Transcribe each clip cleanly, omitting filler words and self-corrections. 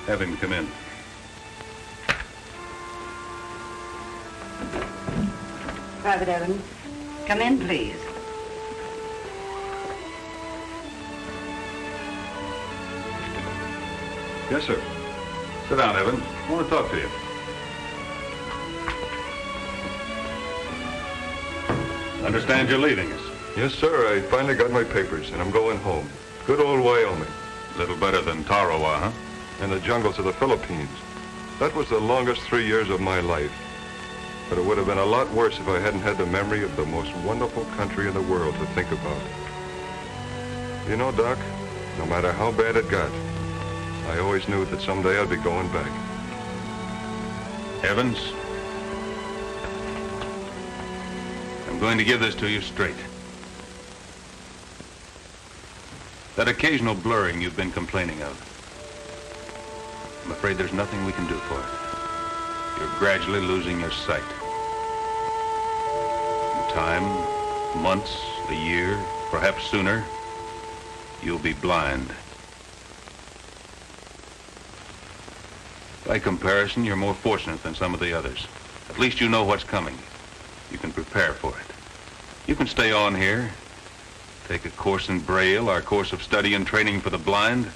Have him come in. Private Evans, come in, please. Yes, sir. Sit down, Evans. I want to talk to you. Understand you're leaving us. Yes, sir. I finally got my papers, and I'm going home. Good old Wyoming. A little better than Tarawa, huh? And the jungles of the Philippines. That was the longest 3 years of my life. But it would have been a lot worse if I hadn't had the memory of the most wonderful country in the world to think about. You know, Doc, no matter how bad it got, I always knew that someday I'd be going back. Evans, I'm going to give this to you straight. That occasional blurring you've been complaining of, I'm afraid there's nothing we can do for it. You're gradually losing your sight. In time, months, a year, perhaps sooner, you'll be blind. By comparison, you're more fortunate than some of the others. At least you know what's coming. You can prepare for it. You can stay on here, take a course in Braille, our course of study and training for the blind,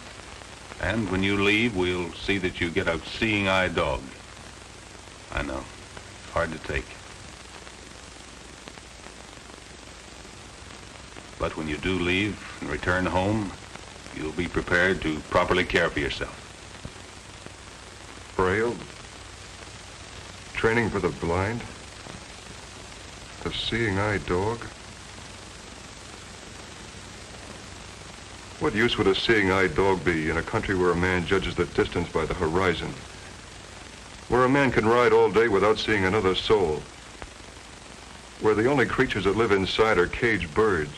and when you leave, we'll see that you get a seeing-eye dog. I know, hard to take. But when you do leave and return home, you'll be prepared to properly care for yourself. Braille? Training for the blind? A seeing-eye dog? What use would a seeing-eye dog be in a country where a man judges the distance by the horizon? Where a man can ride all day without seeing another soul? Where the only creatures that live inside are caged birds?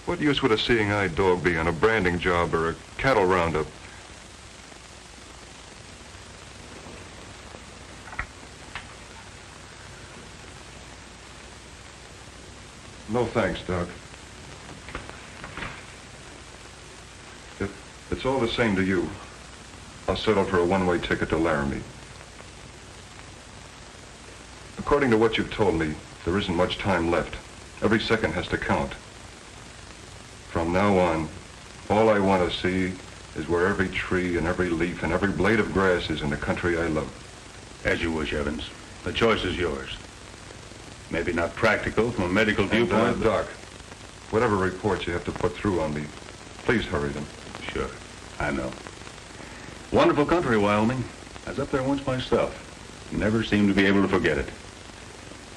What use would a seeing-eye dog be on a branding job or a cattle roundup? No thanks, Doc. If it's all the same to you, I'll settle for a one-way ticket to Laramie. According to what you've told me, there isn't much time left. Every second has to count. From now on, all I want to see is where every tree and every leaf and every blade of grass is in the country I love. As you wish, Evans. The choice is yours. Maybe not practical from a medical viewpoint. Doc, whatever reports you have to put through on me, please hurry them. Sure, I know. Wonderful country, Wyoming. I was up there once myself. Never seemed to be able to forget it.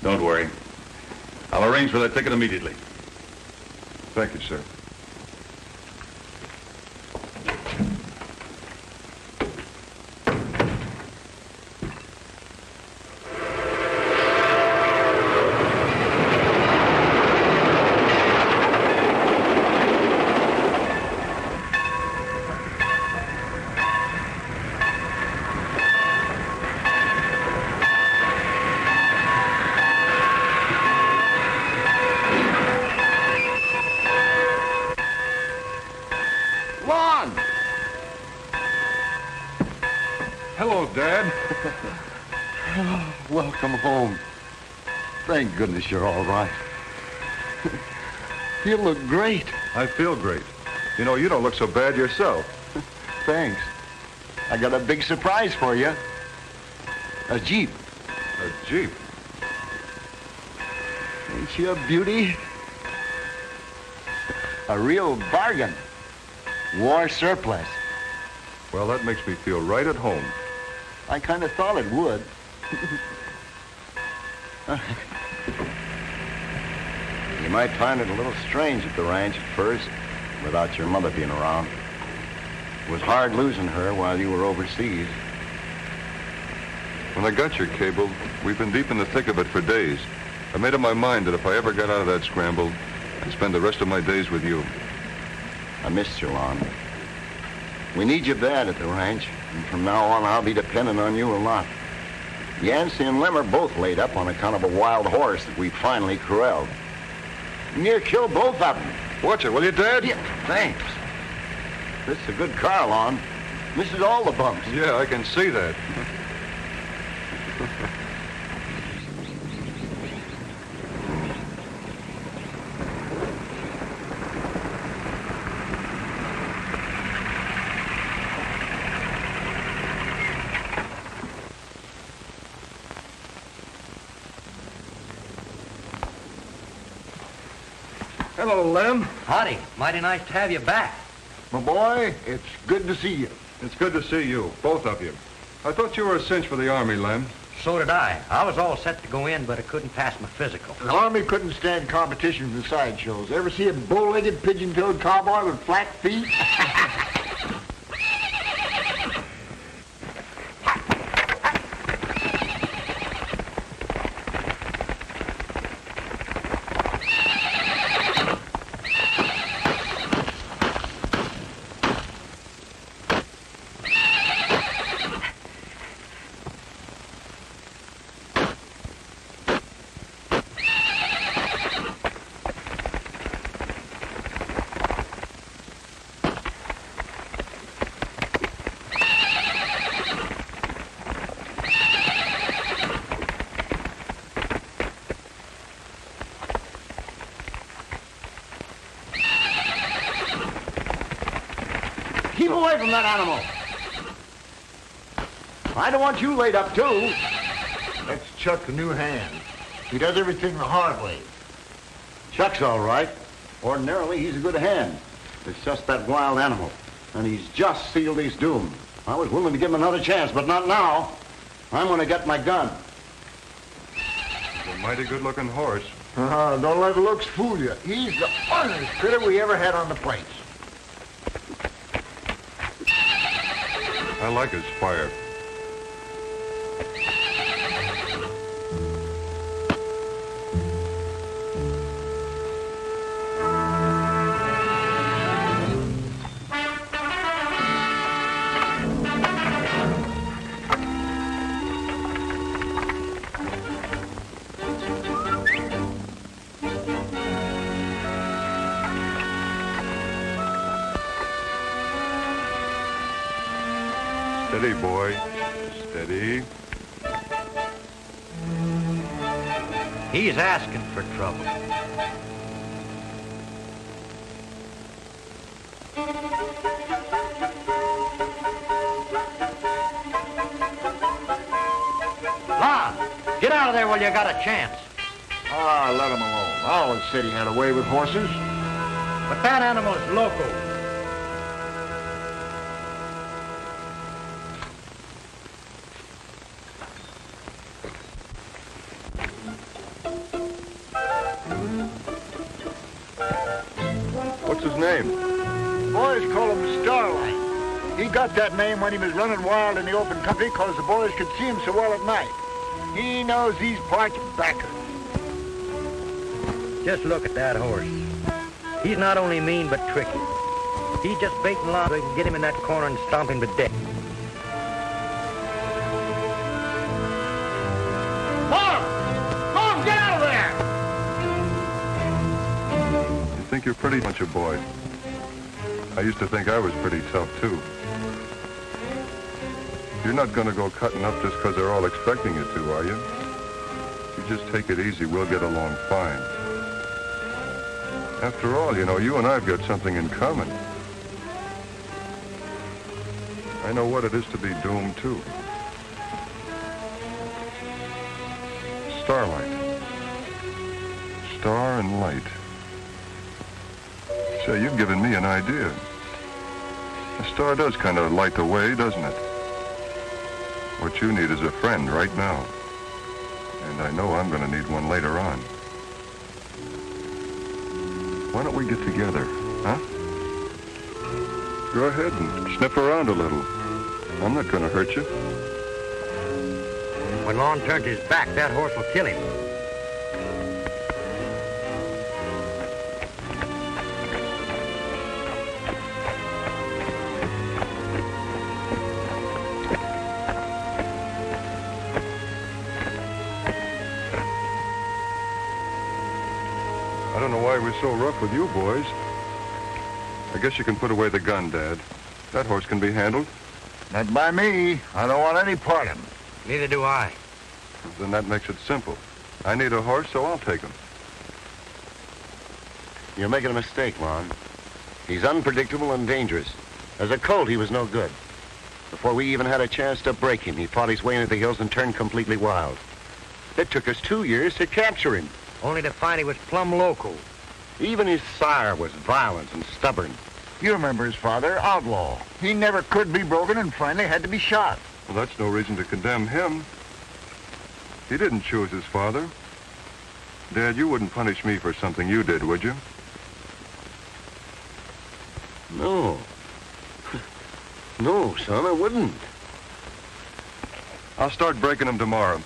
Don't worry. I'll arrange for that ticket immediately. Thank you, sir. Welcome home. Thank goodness you're all right. You look great. I feel great. You know, you don't look so bad yourself. Thanks. I got a big surprise for you. A Jeep. A Jeep? Ain't she a beauty? A real bargain. War surplus. Well, that makes me feel right at home. I kind of thought it would. You might find it a little strange at the ranch at first, without your mother being around. It was hard losing her while you were overseas. When I got your cable, we've been deep in the thick of it for days. I made up my mind that if I ever got out of that scramble, I'd spend the rest of my days with you. I missed you, Lon. We need you bad at the ranch, and from now on, I'll be dependent on you a lot. Yancey and Lem are both laid up on account of a wild horse that we finally corralled. Near killed both of them. Watch it, will you, Dad? Yeah, thanks. This is a good car, Lon. Misses all the bumps. Yeah, I can see that. Hello, Lem. Howdy. Mighty nice to have you back. My boy, it's good to see you. It's good to see you, both of you. I thought you were a cinch for the Army, Lem. So did I. I was all set to go in, but I couldn't pass my physical. The Army couldn't stand competition from the sideshows. Ever see a bow-legged, pigeon-toed cowboy with flat feet? Keep away from that animal. I don't want you laid up, too. That's Chuck, the new hand. He does everything the hard way. Chuck's all right. Ordinarily, he's a good hand. It's just that wild animal. And he's just sealed his doom. I was willing to give him another chance, but not now. I'm going to get my gun. He's a mighty good-looking horse. Don't let the looks fool you. He's the honest critter we ever had on the plains. I like his fire. Steady, boy. Steady. He's asking for trouble. Lon, get out of there while you got a chance. Let him alone. I always said he had a way with horses. But that animal's loco. What's his name? Boys call him Starlion. He got that name when he was running wild in the open country because the boys could see him so well at night. He knows these parts backers. Just look at that horse. He's not only mean, but tricky. He's just baiting Lon so he can get him in that corner and stomp him to death. Mom, get out of there! You think you're pretty bunch of boys. I used to think I was pretty tough, too. You're not going to go cutting up just because they're all expecting you to, are you? You just take it easy. We'll get along fine. After all, you know, you and I've got something in common. I know what it is to be doomed, too. Starlight. Star and light. Say, you've given me an idea. A star does kind of light the way, doesn't it? What you need is a friend right now. And I know I'm going to need one later on. Why don't we get together, huh? Go ahead and sniff around a little. I'm not going to hurt you. When Lon turns his back, that horse will kill him. I don't know why we're so rough with you boys. I guess you can put away the gun, Dad. That horse can be handled. Not by me. I don't want any part of him. Neither do I. Then that makes it simple. I need a horse, so I'll take him. You're making a mistake, Lon. He's unpredictable and dangerous. As a colt, he was no good. Before we even had a chance to break him, he fought his way into the hills and turned completely wild. It took us 2 years to capture him. Only to find he was plumb loco. Even his sire was violent and stubborn. You remember his father, outlaw. He never could be broken and finally had to be shot. Well, that's no reason to condemn him. He didn't choose his father. Dad, you wouldn't punish me for something you did, would you? No. No, son, I wouldn't. I'll start breaking him tomorrow.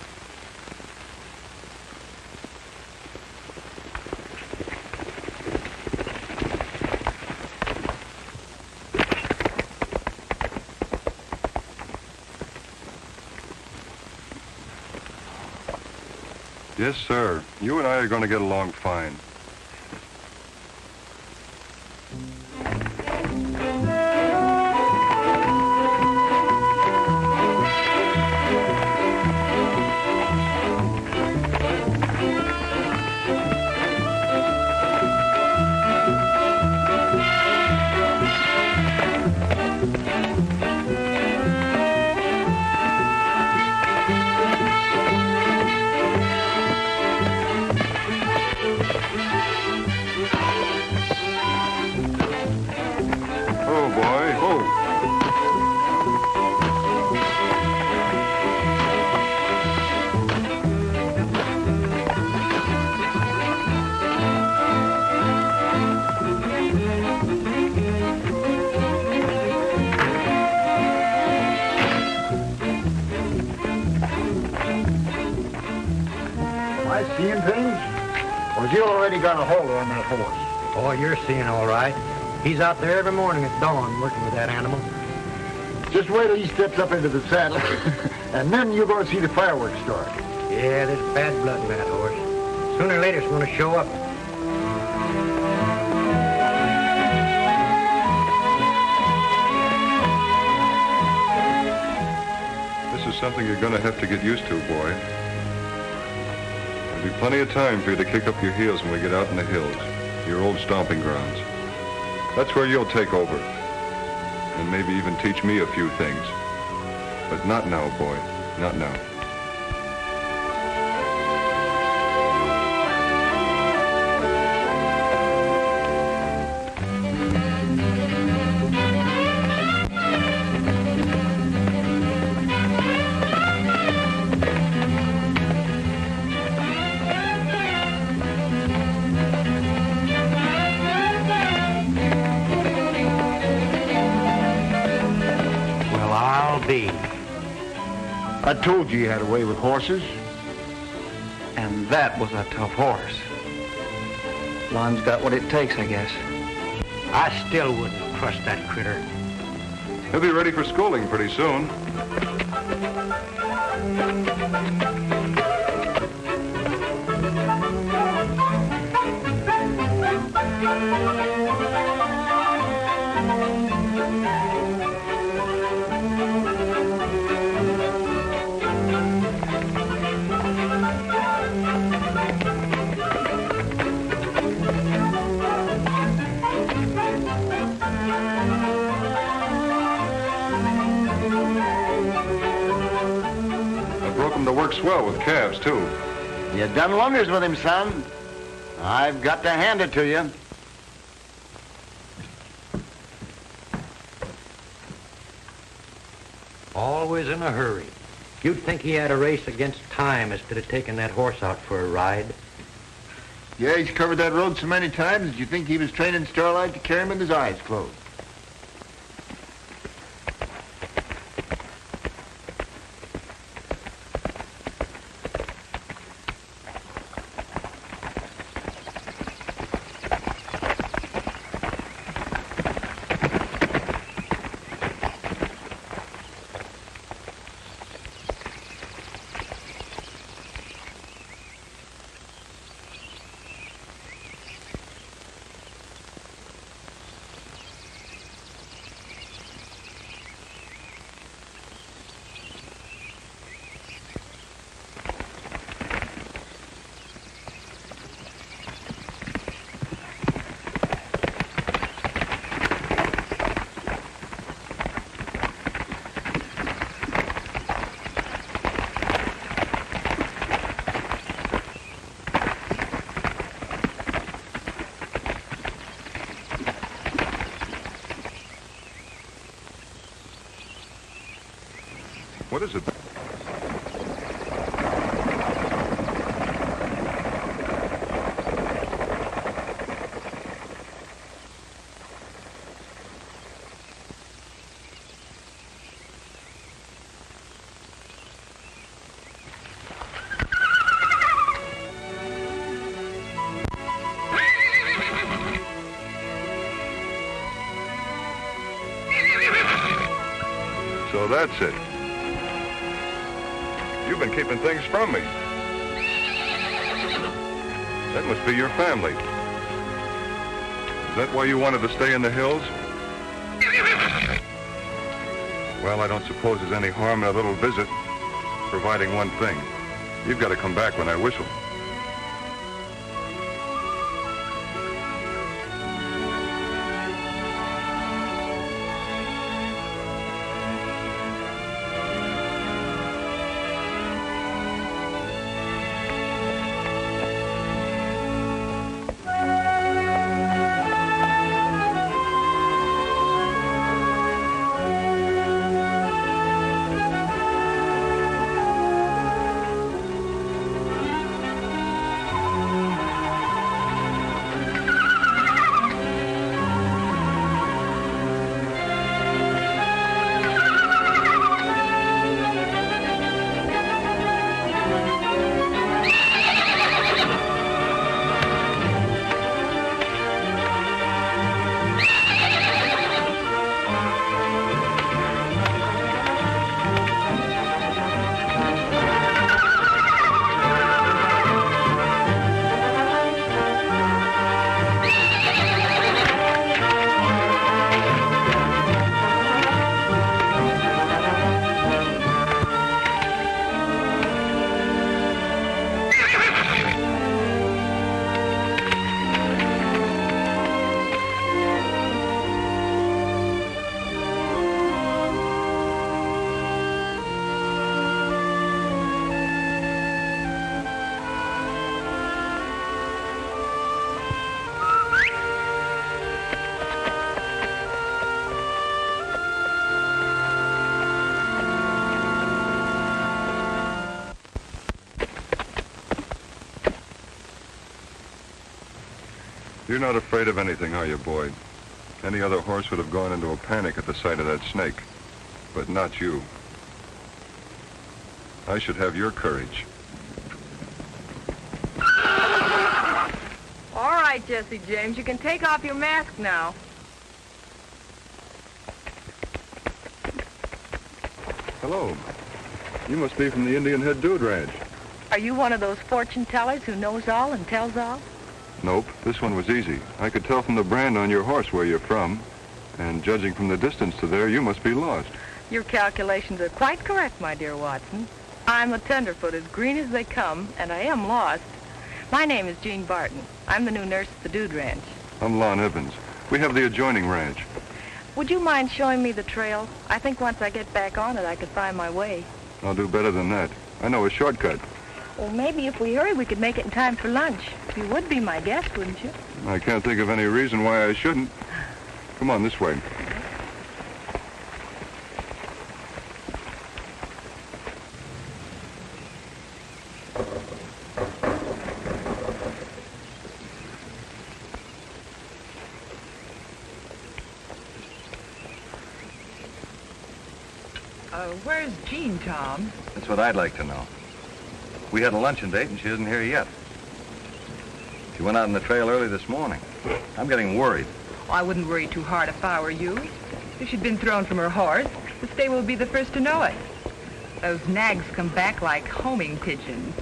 Yes, sir. You and I are going to get along fine. Seeing things? Or has he already got a hold on that horse? Oh, you're seeing all right. He's out there every morning at dawn working with that animal. Just wait till he steps up into the saddle, and then you're going to see the fireworks start. Yeah, there's bad blood in that horse. Sooner or later it's going to show up. This is something you're going to have to get used to, boy. There'll be plenty of time for you to kick up your heels when we get out in the hills, your old stomping grounds. That's where you'll take over. And maybe even teach me a few things. But not now, boy. Not now. I told you had a way with horses. And that was a tough horse. Lon's got what it takes, I guess. I still wouldn't trust that critter. He'll be ready for schooling pretty soon. To work swell with calves, too. You done wonders with him, son. I've got to hand it to you. Always in a hurry. You'd think he had a race against time instead of taking that horse out for a ride. Yeah, he's covered that road so many times that you think he was training Starlight to carry him with his eyes closed. What is it? So that's it. You've been keeping things from me. That must be your family. Is that why you wanted to stay in the hills? Well, I don't suppose there's any harm in a little visit, providing one thing. You've got to come back when I whistle. You're not afraid of anything, are you, boy? Any other horse would have gone into a panic at the sight of that snake, but not you. I should have your courage. All right, Jesse James, you can take off your mask now. Hello. You must be from the Indian Head Dude Ranch. Are you one of those fortune tellers who knows all and tells all? Nope, this one was easy. I could tell from the brand on your horse where you're from, and judging from the distance to there, you must be lost. Your calculations are quite correct, my dear Watson. I'm a tenderfoot, as green as they come, and I am lost. My name is Jean Barton. I'm the new nurse at the Dude Ranch. I'm Lon Evans. We have the adjoining ranch. Would you mind showing me the trail? I think once I get back on it, I could find my way. I'll do better than that. I know a shortcut. Well, maybe if we hurry, we could make it in time for lunch. You would be my guest, wouldn't you? I can't think of any reason why I shouldn't. Come on, this way. Where's Jean, Tom? That's what I'd like to know. We had a luncheon date, and she isn't here yet. She went out on the trail early this morning. I'm getting worried. Oh, I wouldn't worry too hard if I were you. If she'd been thrown from her horse, the stable would be the first to know it. Those nags come back like homing pigeons.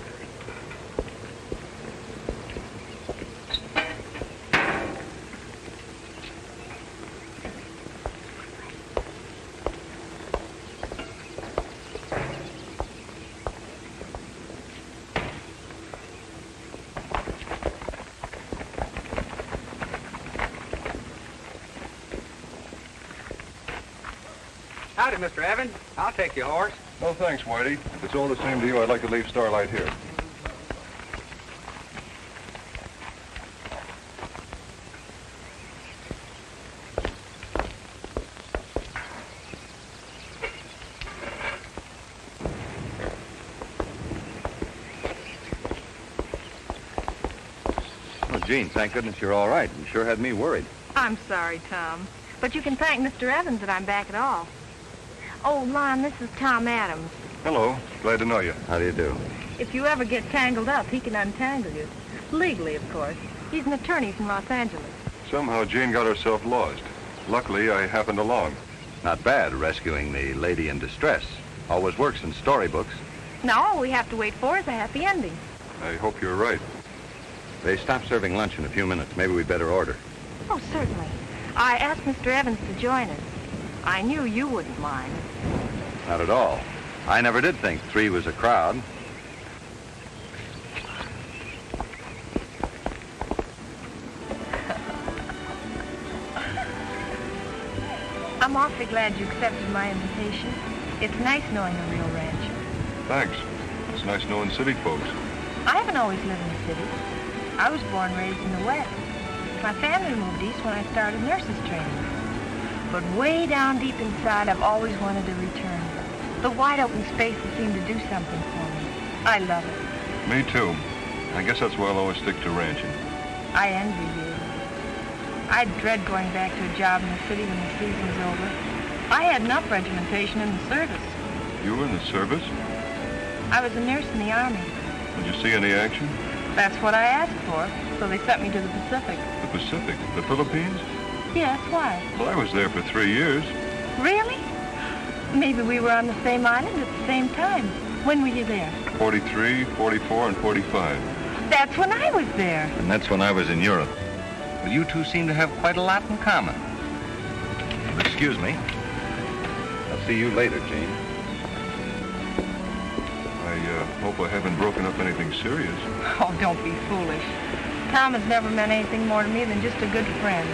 Howdy, Mr. Evans. I'll take your horse. Oh, thanks, Whitey. If it's all the same to you, I'd like to leave Starlight here. Jean, thank goodness you're all right. You sure had me worried. I'm sorry, Tom. But you can thank Mr. Evans that I'm back at all. Oh, Lon, this is Tom Adams. Hello. Glad to know you. How do you do? If you ever get tangled up, he can untangle you. Legally, of course. He's an attorney from Los Angeles. Somehow Jean got herself lost. Luckily, I happened along. Not bad, rescuing the lady in distress. Always works in storybooks. No, all we have to wait for is a happy ending. I hope you're right. They stop serving lunch in a few minutes. Maybe we'd better order. Oh, certainly. I asked Mr. Evans to join us. I knew you wouldn't mind. Not at all. I never did think 3 was a crowd. I'm awfully glad you accepted my invitation. It's nice knowing a real rancher. Thanks. It's nice knowing city folks. I haven't always lived in the city. I was born and raised in the West. My family moved east when I started nurse's training. But way down deep inside, I've always wanted to return. The wide open spaces seem to do something for me. I love it. Me too. I guess that's why I'll always stick to ranching. I envy you. I dread going back to a job in the city when the season's over. I had enough regimentation in the service. You were in the service? I was a nurse in the Army. Did you see any action? That's what I asked for, so they sent me to the Pacific. The Pacific? The Philippines? Yes, why? Well, I was there for 3 years. Really? Maybe we were on the same island at the same time. When were you there? 43, 44, and 45. That's when I was there. And that's when I was in Europe. Well, you two seem to have quite a lot in common. Excuse me. I'll see you later, Jean. I hope I haven't broken up anything serious. Oh, don't be foolish. Tom has never meant anything more to me than just a good friend.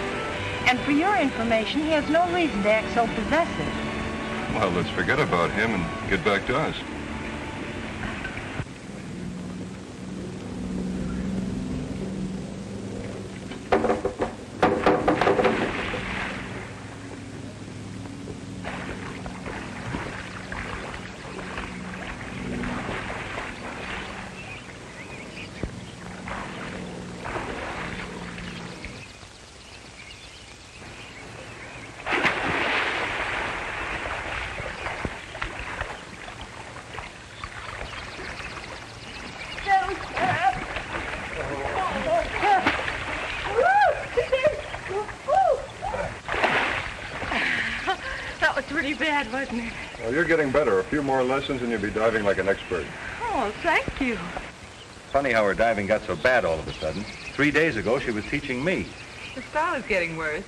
And for your information, he has no reason to act so possessive. Well, let's forget about him and get back to us. Pretty bad, wasn't it? Well, you're getting better. A few more lessons and you'll be diving like an expert. Oh, thank you. Funny how her diving got so bad all of a sudden. 3 days ago, she was teaching me. Her style is getting worse,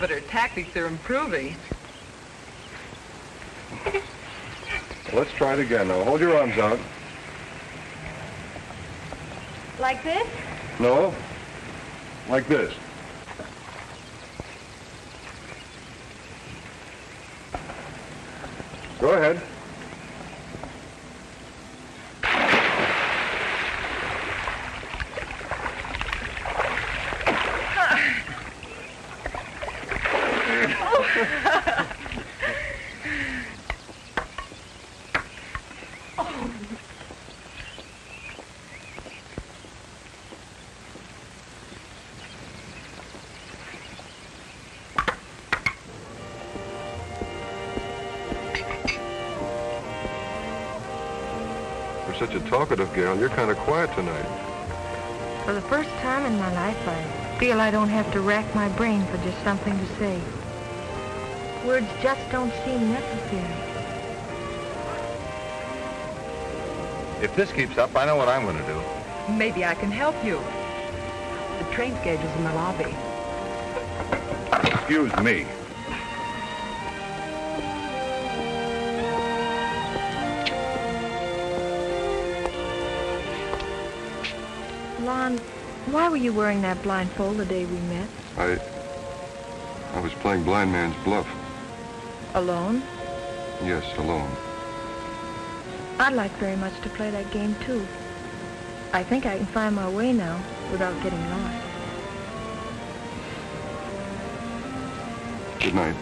but her tactics are improving. Let's try it again. Now, hold your arms out. Like this? No. Like this. Go ahead. You're such a talkative gal. You're kind of quiet tonight. For the first time in my life, I feel I don't have to rack my brain for just something to say. Words just don't seem necessary. If this keeps up, I know what I'm going to do. Maybe I can help you. The train schedule's in the lobby. Excuse me. Lon, why were you wearing that blindfold the day we met? I was playing blind man's bluff. Alone? Yes, alone. I'd like very much to play that game, too. I think I can find my way now without getting lost. Good night.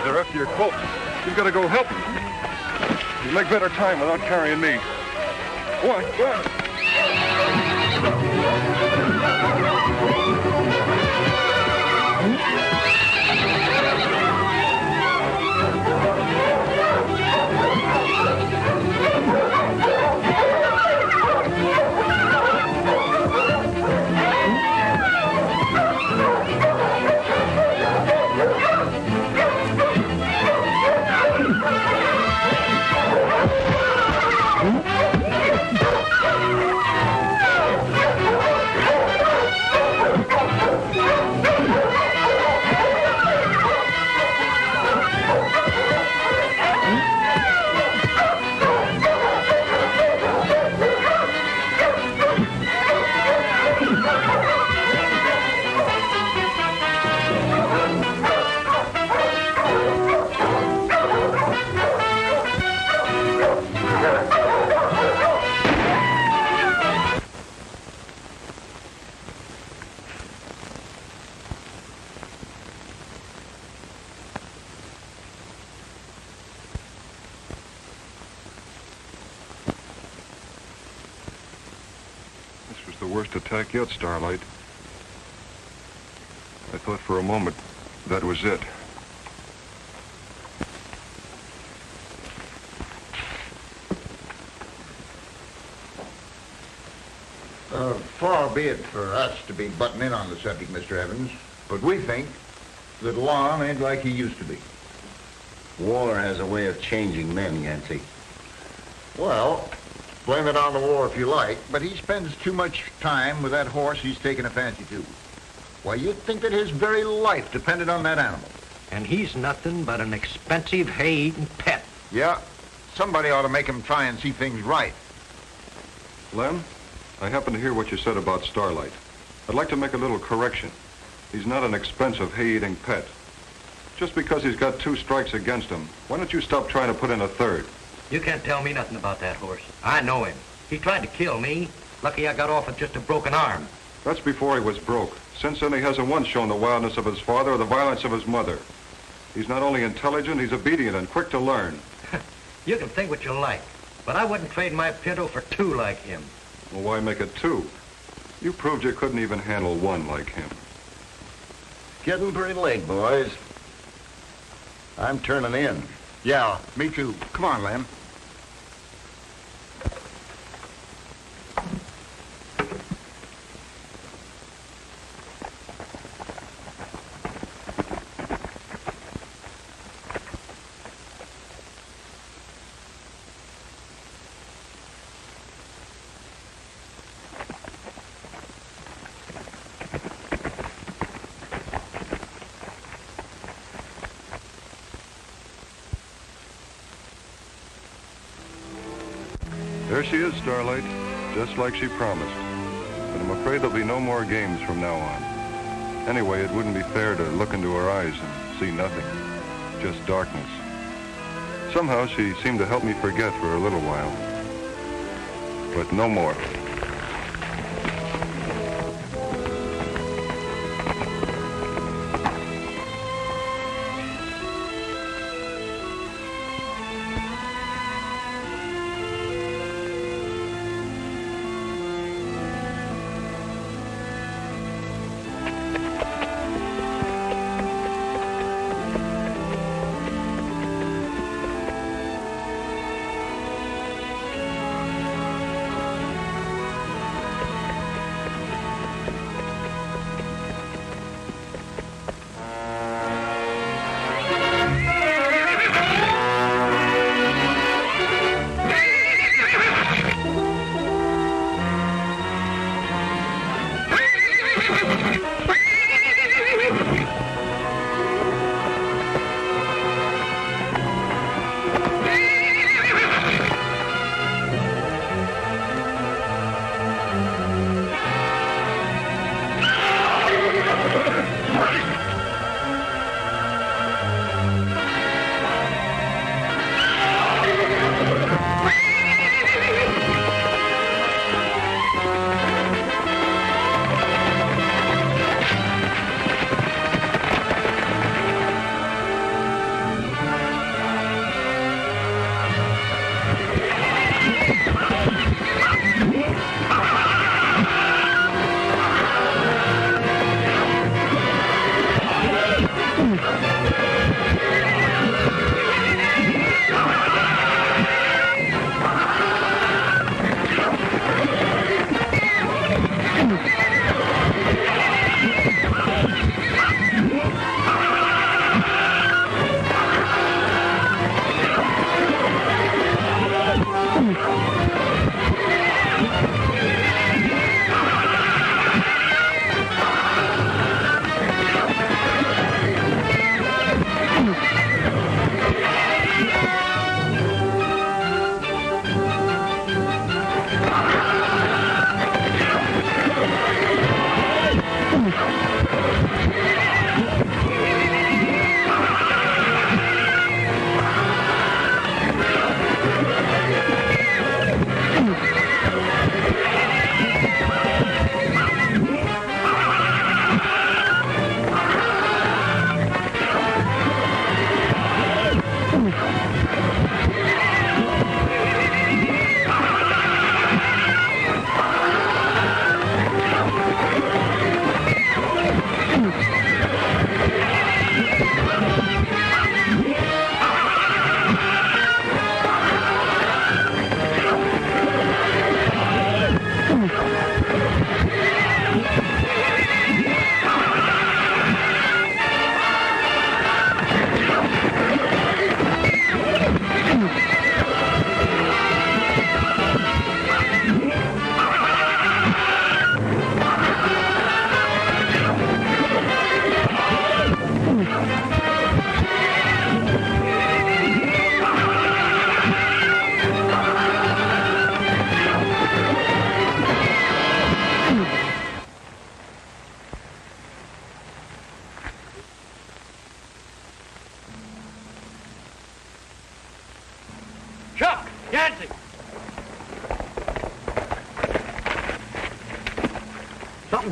They're after your cloak. You've got to go help them. You'll make better time without carrying me. Go on, go on. The worst attack yet, Starlight. I thought for a moment that was it. Far be it for us to be butting in on the subject, Mr. Evans, but we think that Lon ain't like he used to be. War has a way of changing men, Yancey. Well, blame it on the war if you like, but he spends too much time with that horse he's taken a fancy to. Why, you'd think that his very life depended on that animal. And he's nothing but an expensive hay-eating pet. Yeah, somebody ought to make him try and see things right. Lem, I happened to hear what you said about Starlight. I'd like to make a little correction. He's not an expensive hay-eating pet. Just because he's got 2 strikes against him, why don't you stop trying to put in a third? You can't tell me nothing about that horse. I know him. He tried to kill me. Lucky I got off with just a broken arm. That's before he was broke. Since then, he hasn't once shown the wildness of his father or the violence of his mother. He's not only intelligent, he's obedient and quick to learn. You can think what you like, but I wouldn't trade my Pinto for 2 like him. Well, why make it 2? You proved you couldn't even handle 1 like him. Getting pretty late, boys. I'm turning in. Yeah, me too. Come on, Lem. There she is, Starlight, just like she promised. But I'm afraid there'll be no more games from now on. Anyway, it wouldn't be fair to look into her eyes and see nothing, just darkness. Somehow she seemed to help me forget for a little while. But no more.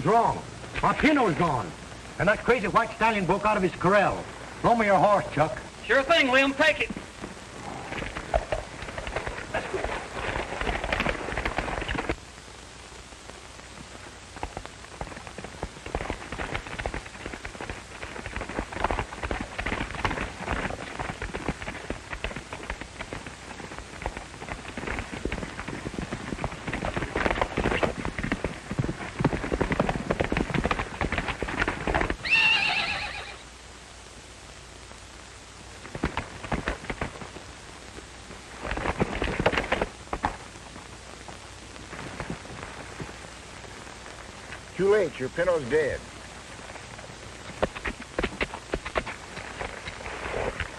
Something's wrong. My Pinto's gone. And that crazy white stallion broke out of his corral. Loan me your horse, Chuck. Sure thing, Liam. Take it. Too late. Your Pinto's dead.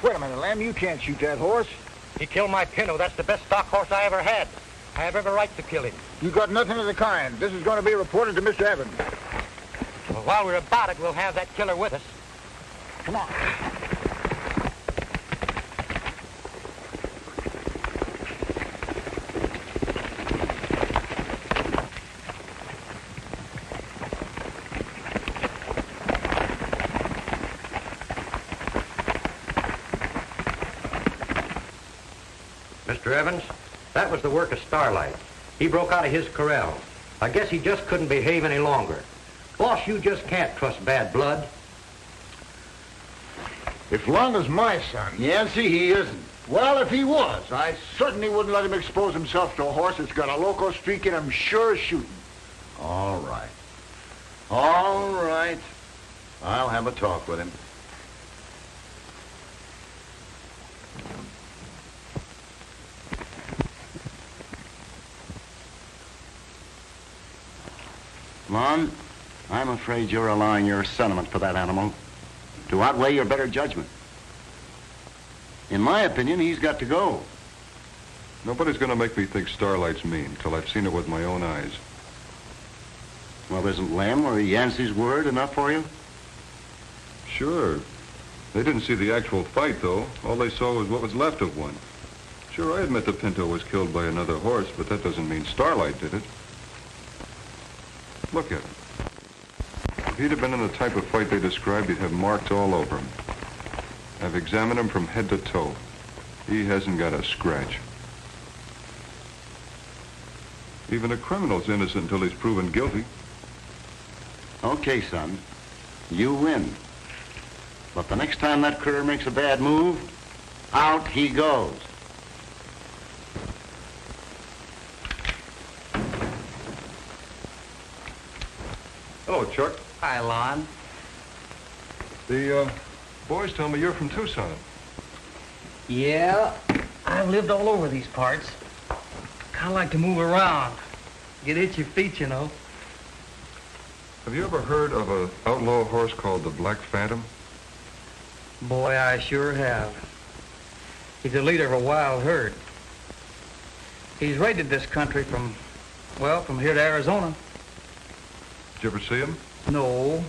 Wait a minute, Lamb. You can't shoot that horse. He killed my Pinto. That's the best stock horse I ever had. I have every right to kill him. You got nothing of the kind. This is going to be reported to Mr. Evans. Well, while we're about it, we'll have that killer with us. Come on. Mr. Evans, that was the work of Starlight. He broke out of his corral. I guess he just couldn't behave any longer. Boss, you just can't trust bad blood. If Lon is my son... Yancey, he isn't. Well, if he was, I certainly wouldn't let him expose himself to a horse that's got a loco streak in him sure as shooting. All right. All right. I'll have a talk with him. Lon, I'm afraid you're allowing your sentiment for that animal to outweigh your better judgment. In my opinion, he's got to go. Nobody's going to make me think Starlight's mean till I've seen it with my own eyes. Well, isn't Lem or Yancey's word enough for you? Sure. They didn't see the actual fight, though. All they saw was what was left of one. Sure, I admit the Pinto was killed by another horse, but that doesn't mean Starlight did it. Look at him. If he'd have been in the type of fight they described, he'd have marks all over him. I've examined him from head to toe. He hasn't got a scratch. Even a criminal's innocent until he's proven guilty. Okay, son. You win. But the next time that critter makes a bad move, out he goes. Hello, Chuck. Hi, Lon. The boys tell me you're from Tucson. Yeah, I've lived all over these parts. Kind of like to move around. Get itchy feet, you know. Have you ever heard of an outlaw horse called the Black Phantom? Boy, I sure have. He's the leader of a wild herd. He's raided this country from here to Arizona. Did you ever see him? No.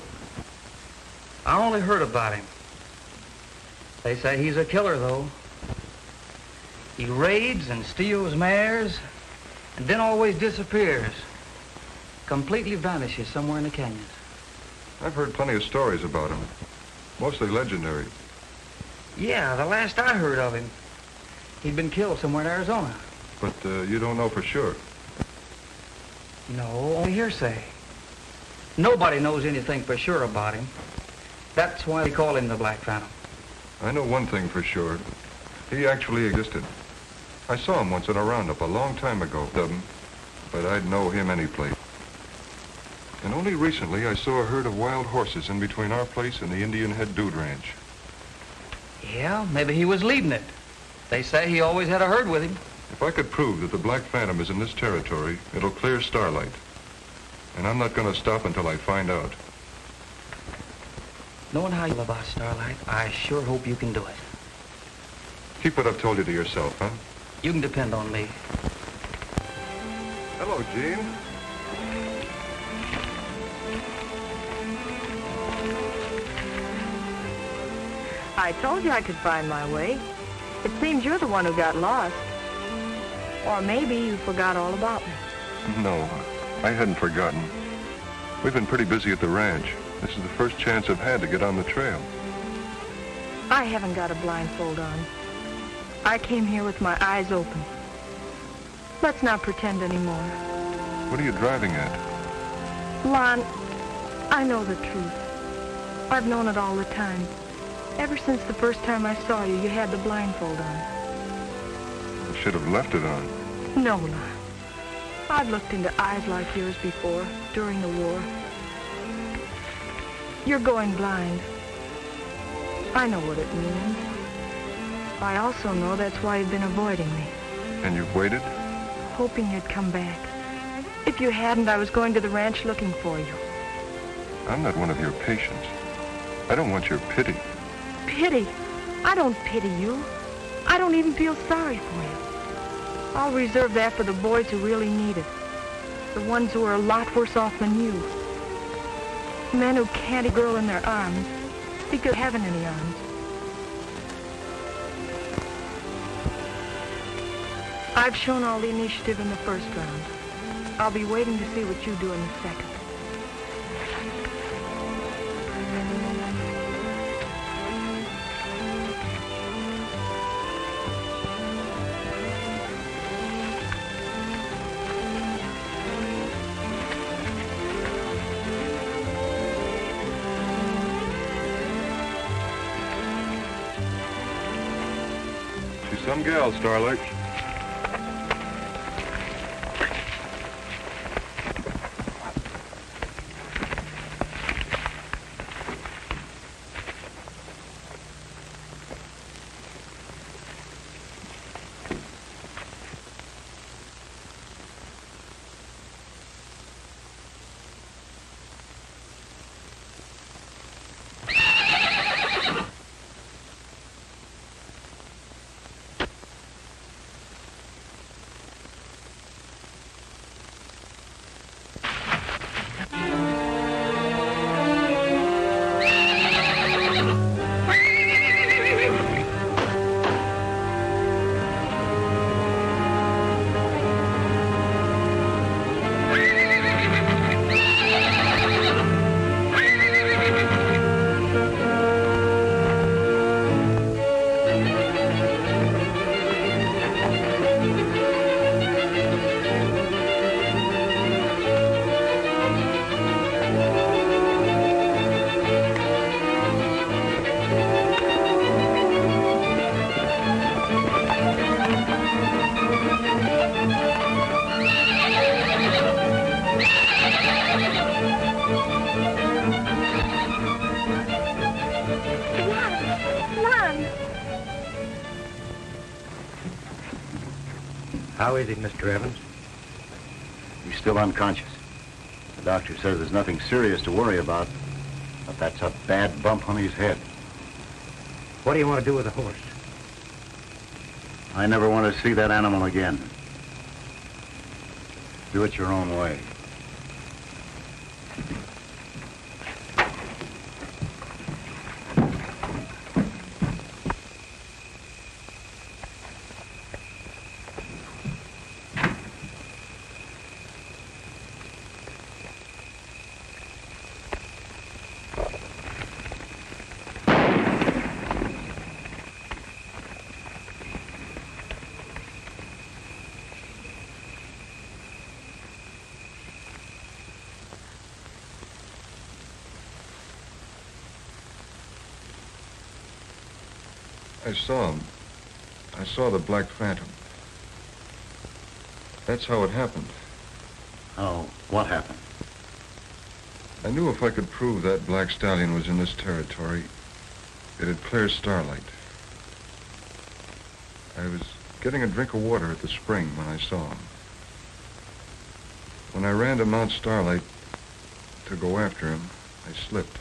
I only heard about him. They say he's a killer, though. He raids and steals mares, and then always disappears. Completely vanishes somewhere in the canyons. I've heard plenty of stories about him. Mostly legendary. Yeah, the last I heard of him, he'd been killed somewhere in Arizona. But you don't know for sure. No, only hearsay. Nobody knows anything for sure about him. That's why they call him the Black Phantom. I know one thing for sure. He actually existed. I saw him once at a roundup a long time ago, but I'd know him any place. And only recently I saw a herd of wild horses in between our place and the Indian Head Dude Ranch. Yeah, maybe he was leading it. They say he always had a herd with him. If I could prove that the Black Phantom is in this territory, it'll clear Starlight. And I'm not going to stop until I find out. Knowing how you feel about Starlight, I sure hope you can do it. Keep what I've told you to yourself, huh? You can depend on me. Hello, Gene. I told you I could find my way. It seems you're the one who got lost. Or maybe you forgot all about me. No, I hadn't forgotten. We've been pretty busy at the ranch. This is the first chance I've had to get on the trail. I haven't got a blindfold on. I came here with my eyes open. Let's not pretend anymore. What are you driving at? Lon, I know the truth. I've known it all the time. Ever since the first time I saw you, you had the blindfold on. You should have left it on. No, Lon. I've looked into eyes like yours before, during the war. You're going blind. I know what it means. I also know that's why you've been avoiding me. And you've waited? Hoping you'd come back. If you hadn't, I was going to the ranch looking for you. I'm not one of your patients. I don't want your pity. Pity? I don't pity you. I don't even feel sorry for you. I'll reserve that for the boys who really need it. The ones who are a lot worse off than you. Men who can't have a girl in their arms because they haven't any arms. I've shown all the initiative in the first round. I'll be waiting to see what you do in the second. She's some gal, Starlight. How is he, Mr. Evans? He's still unconscious. The doctor says there's nothing serious to worry about, but that's a bad bump on his head. What do you want to do with the horse? I never want to see that animal again. Do it your own way. I saw him. I saw the Black Phantom. That's how it happened. Oh, what happened? I knew if I could prove that Black Stallion was in this territory, it'd clear Starlight. I was getting a drink of water at the spring when I saw him. When I ran to Mount Starlight to go after him, I slipped.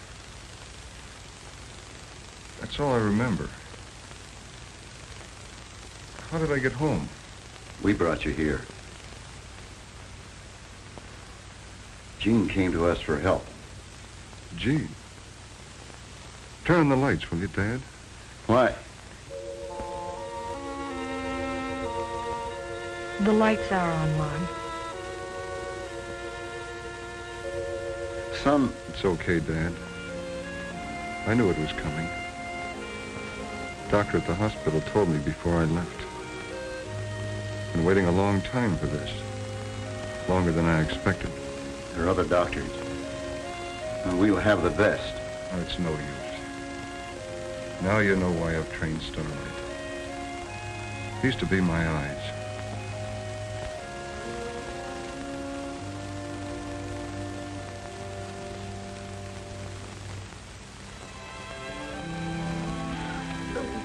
That's all I remember. How did I get home? We brought you here. Jean came to us for help. Jean? Turn on the lights, will you, Dad? Why? The lights are on, Mom. son? It's okay, Dad. I knew it was coming. The doctor at the hospital told me before I left. Been waiting a long time for this. Longer than I expected. There are other doctors. And we'll have the best. Oh, it's no use. Now you know why I've trained Starlight. He used to be my eyes.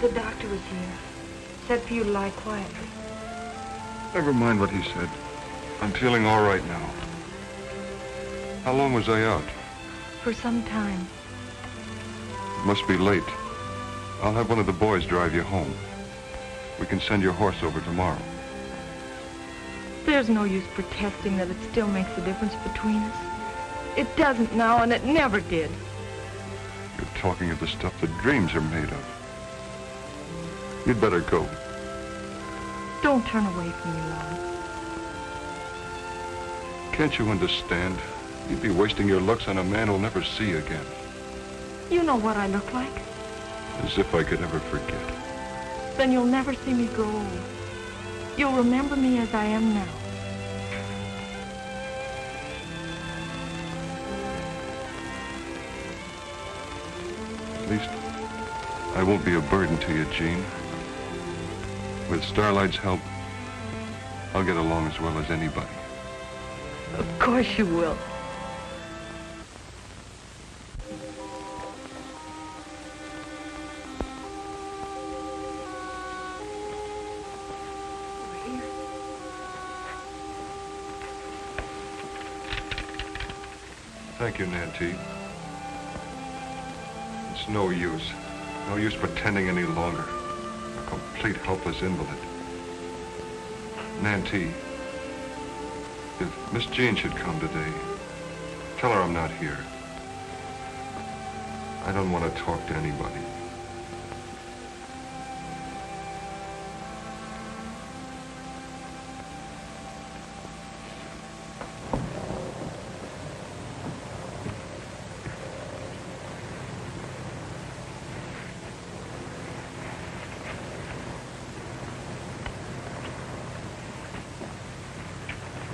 The doctor was here. Said for you to lie quietly. Never mind what he said. I'm feeling all right now. How long was I out? For some time. It must be late. I'll have one of the boys drive you home. We can send your horse over tomorrow. There's no use protesting that it still makes a difference between us. It doesn't now, and it never did. You're talking of the stuff that dreams are made of. You'd better go. Don't turn away from me, Lon. Can't you understand? You'd be wasting your looks on a man who'll never see again. You know what I look like. As if I could ever forget. Then you'll never see me grow old. You'll remember me as I am now. At least, I won't be a burden to you, Jean. With Starlight's help, I'll get along as well as anybody. Of course you will. Thank you, Nancy. It's no use. No use pretending any longer. A complete helpless invalid. Nancy, if Miss Jean should come today, tell her I'm not here. I don't want to talk to anybody.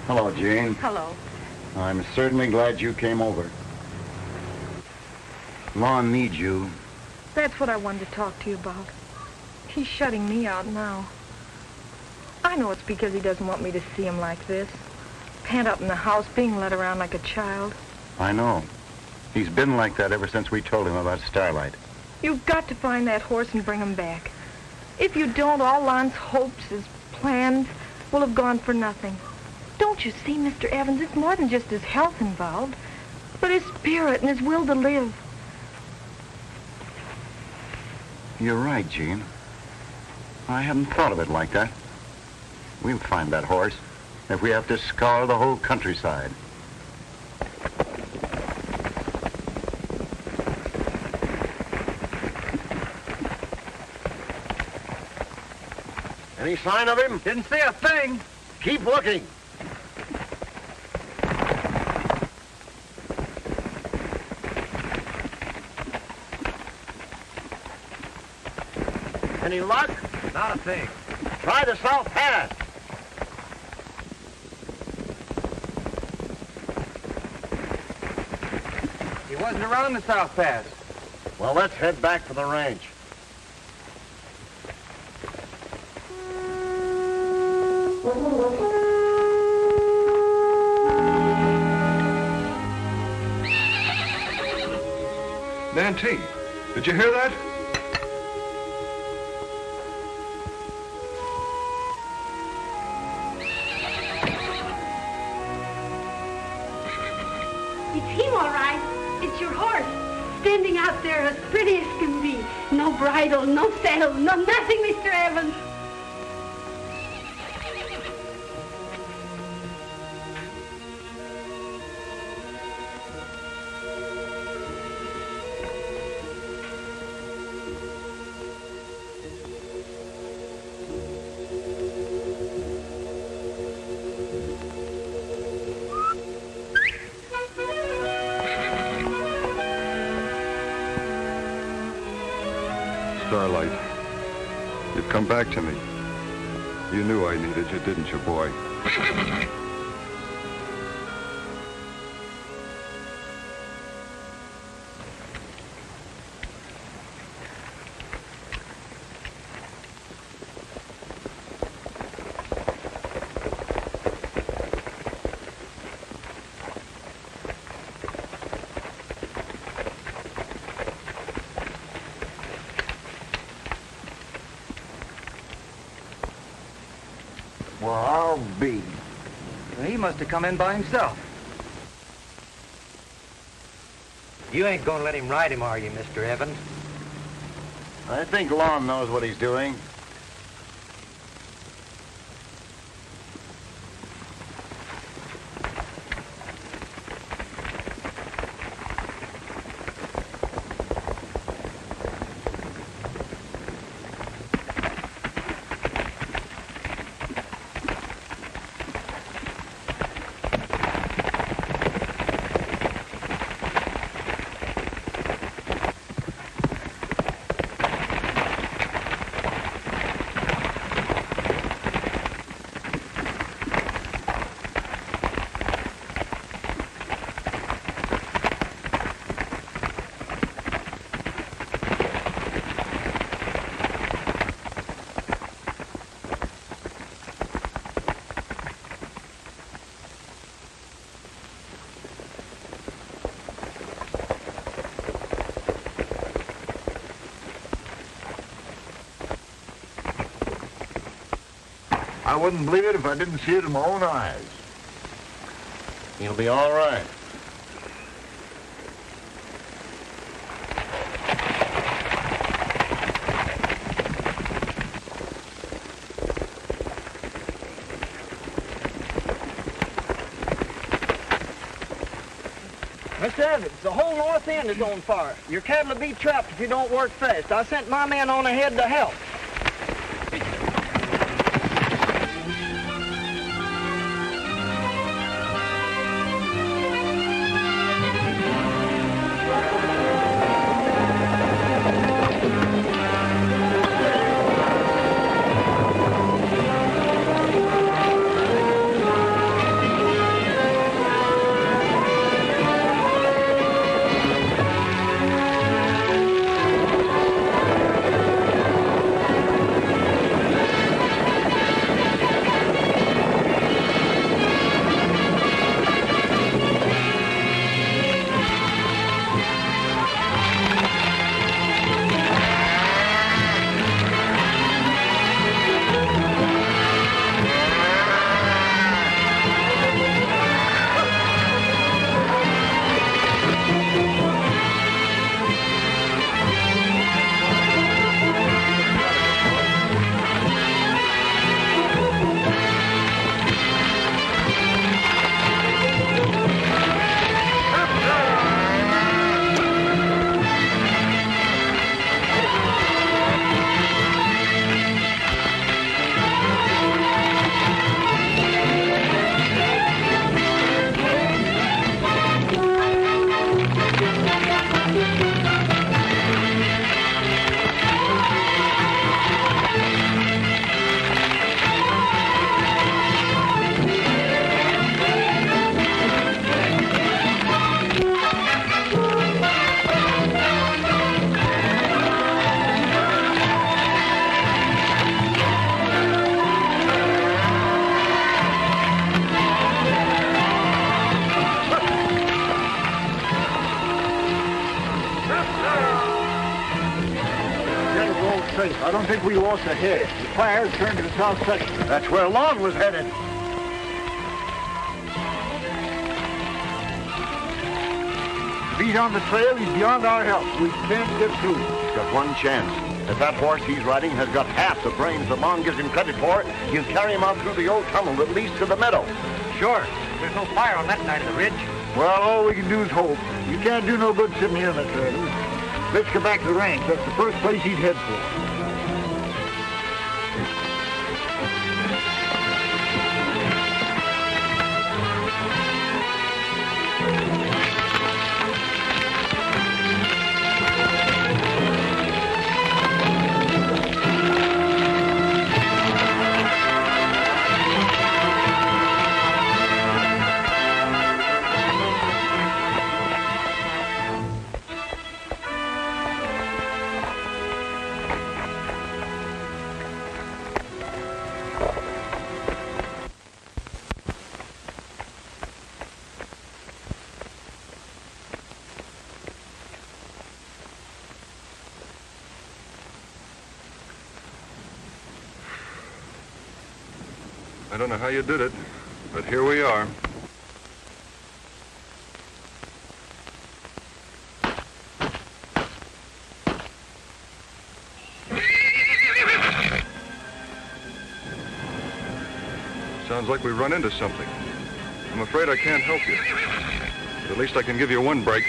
Hello, Jane. Hello. I'm certainly glad you came over. Lon needs you. That's what I wanted to talk to you about. He's shutting me out now. I know it's because he doesn't want me to see him like this. Pent up in the house, being led around like a child. I know. He's been like that ever since we told him about Starlight. You've got to find that horse and bring him back. If you don't, all Lon's hopes, his plans, will have gone for nothing. Don't you see, Mr. Evans, it's more than just his health involved, but his spirit and his will to live. You're right, Jean. I hadn't thought of it like that. We'll find that horse if we have to scour the whole countryside. Any sign of him? Didn't see a thing. Keep looking. Any luck? Not a thing. Try the South Pass. He wasn't around the South Pass. Well, let's head back to the ranch. Nancy, did you hear that? It's him, all right. It's your horse, standing out there as pretty as can be. No bridle, no saddle, no nothing, Mr. Evans. Starlight. You've come back to me. You knew I needed you, didn't you, boy? Well, I'll be. He must have come in by himself. You ain't gonna let him ride him, are you, Mr. Evans? I think Lon knows what he's doing. I wouldn't believe it if I didn't see it in my own eyes. He'll be all right. Mr. Evans, the whole north end is on fire. Your cattle will be trapped if you don't work fast. I sent my men on ahead to help. I don't think we lost a head. The fire turned to the south section. That's where Lon was headed. If he's on the trail, he's beyond our help. We can't get through. He's got one chance. If that horse he's riding has got half the brains that Lon gives him credit for, he'll carry him out through the old tunnel that leads to the meadow. Sure. There's no fire on that side of the ridge. Well, all we can do is hope. You can't do no good sitting here in the trail. Let's go back to the range. That's the first place he'd head for. I don't know how you did it, but here we are. Sounds like we run into something. I'm afraid I can't help you. But at least I can give you one break.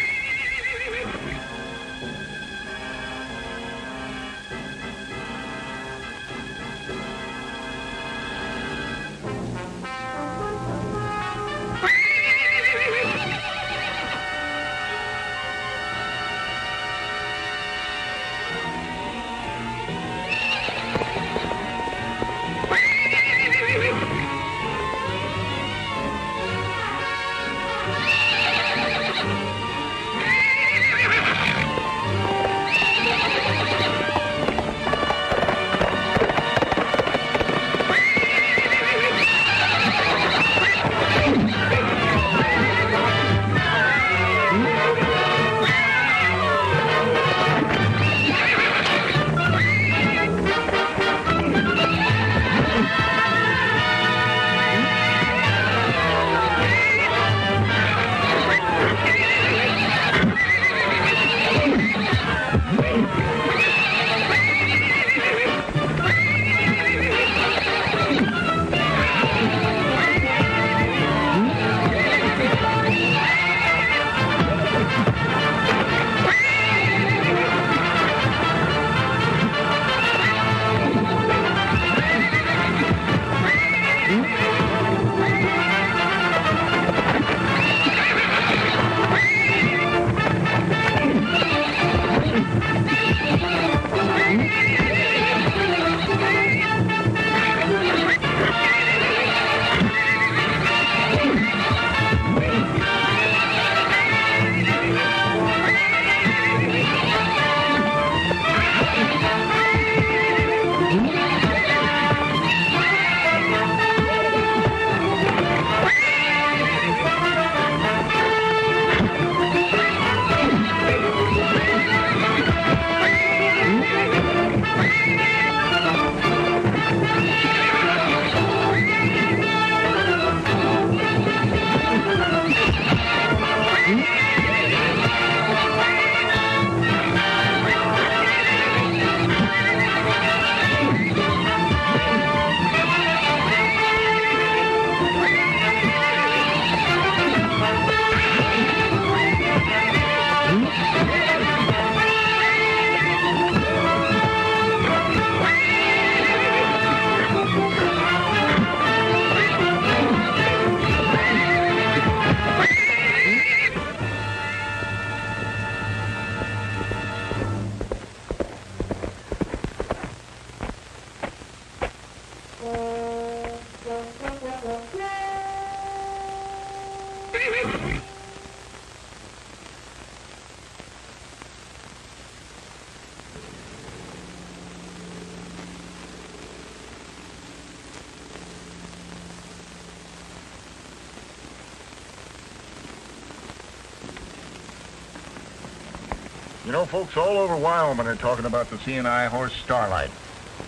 You know, folks all over Wyoming are talking about the Cine horse Starlight.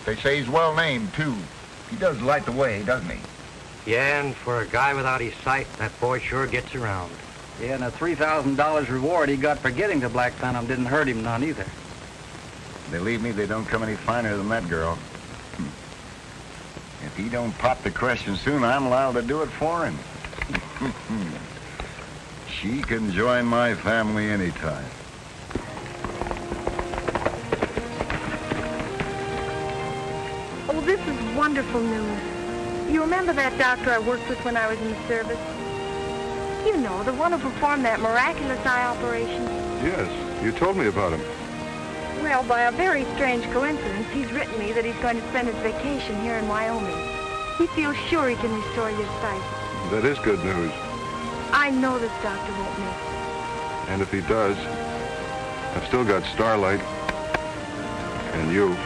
They say he's well named, too. He does light the way, doesn't he? Yeah, and for a guy without his sight, that boy sure gets around. Yeah, and the $3,000 reward he got for getting the Black Phantom didn't hurt him none either. Believe me, they don't come any finer than that girl. If he don't pop the question soon, I'm liable to do it for him. She can join my family anytime. Oh, this is wonderful news. You remember that doctor I worked with when I was in the service? You know, the one who performed that miraculous eye operation. Yes, you told me about him. Well, by a very strange coincidence, he's written me that he's going to spend his vacation here in Wyoming. He feels sure he can restore your sight. That is good news. I know this doctor won't miss. And if he does, I've still got Starlight and you.